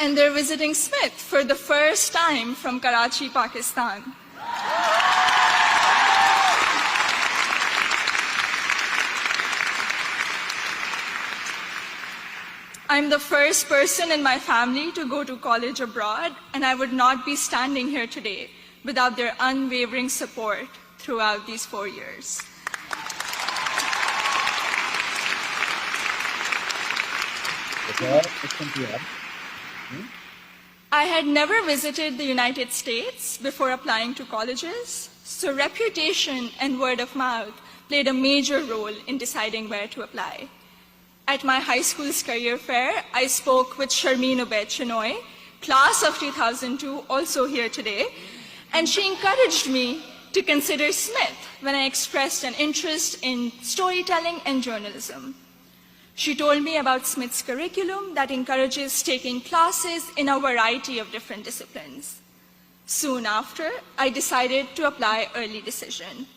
And they're visiting Smith for the first time from Karachi, Pakistan. I'm the first person in my family to go to college abroad, and I would not be standing here today without their unwavering support throughout these 4 years. I had never visited the United States before applying to colleges, so reputation and word of mouth played a major role in deciding where to apply. At my high school's career fair, I spoke with Sharmeen Ubaid Chinoy, class of 2002, also here today, and she encouraged me to consider Smith when I expressed an interest in storytelling and journalism. She told me about Smith's curriculum that encourages taking classes in a variety of different disciplines. Soon after, I decided to apply early decision.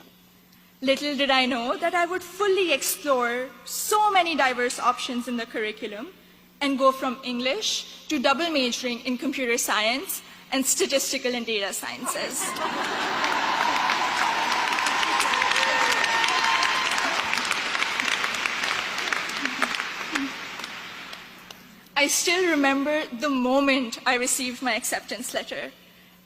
Little did I know that I would fully explore so many diverse options in the curriculum and go from English to double majoring in computer science and statistical and data sciences. I still remember the moment I received my acceptance letter.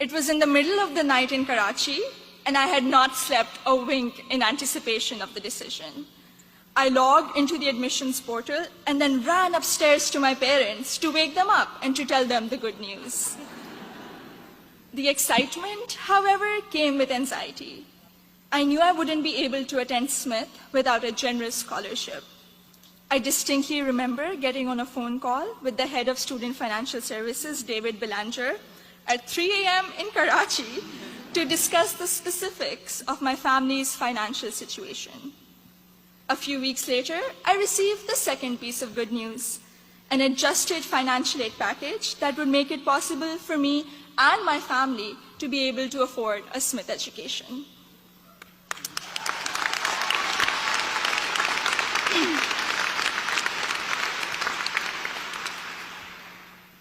It was in the middle of the night in Karachi, and I had not slept a wink in anticipation of the decision. I logged into the admissions portal and then ran upstairs to my parents to wake them up and to tell them the good news. The excitement, however, came with anxiety. I knew I wouldn't be able to attend Smith without a generous scholarship. I distinctly remember getting on a phone call with the head of Student Financial Services, David Belanger, at 3 a.m. in Karachi to discuss the specifics of my family's financial situation. A few weeks later, I received the second piece of good news, an adjusted financial aid package that would make it possible for me and my family to be able to afford a Smith education.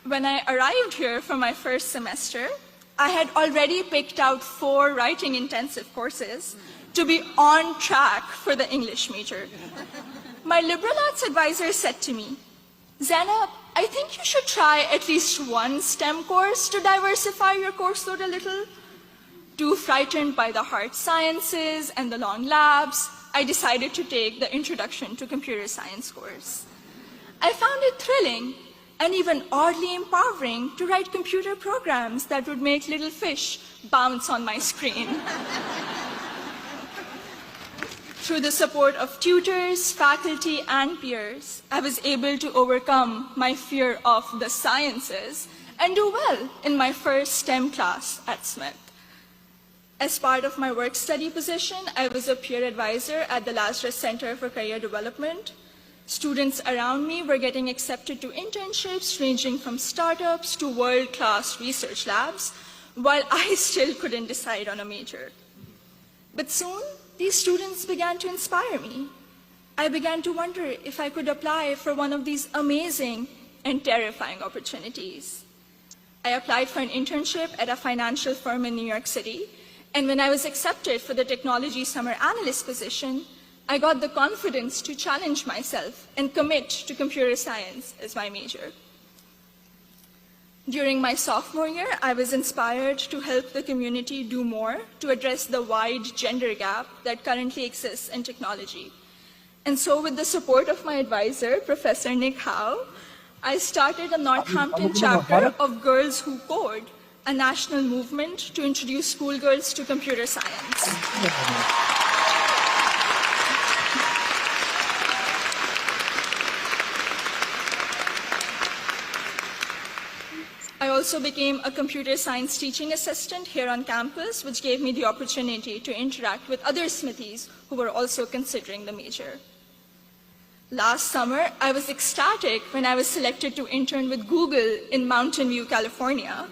When I arrived here for my first semester, I had already picked out 4 writing-intensive courses to be on track for the English major. My liberal arts advisor said to me, "Zainab, I think you should try at least one STEM course to diversify your course load a little." Too frightened by the hard sciences and the long labs, I decided to take the Introduction to Computer Science course. I found it thrilling and even oddly empowering to write computer programs that would make little fish bounce on my screen. Through the support of tutors, faculty, and peers, I was able to overcome my fear of the sciences and do well in my first STEM class at Smith. As part of my work-study position, I was a peer advisor at the Lazarus Center for Career Development. Students around me were getting accepted to internships ranging from startups to world-class research labs, while I still couldn't decide on a major. But soon, these students began to inspire me. I began to wonder if I could apply for one of these amazing and terrifying opportunities. I applied for an internship at a financial firm in New York City, and when I was accepted for the technology summer analyst position, I got the confidence to challenge myself and commit to computer science as my major. During my sophomore year, I was inspired to help the community do more to address the wide gender gap that currently exists in technology. And so with the support of my advisor, Professor Nick Howe, I started a Northampton chapter of Girls Who Code, a national movement to introduce schoolgirls to computer science. I also became a computer science teaching assistant here on campus, which gave me the opportunity to interact with other Smithies who were also considering the major. Last summer, I was ecstatic when I was selected to intern with Google in Mountain View, California,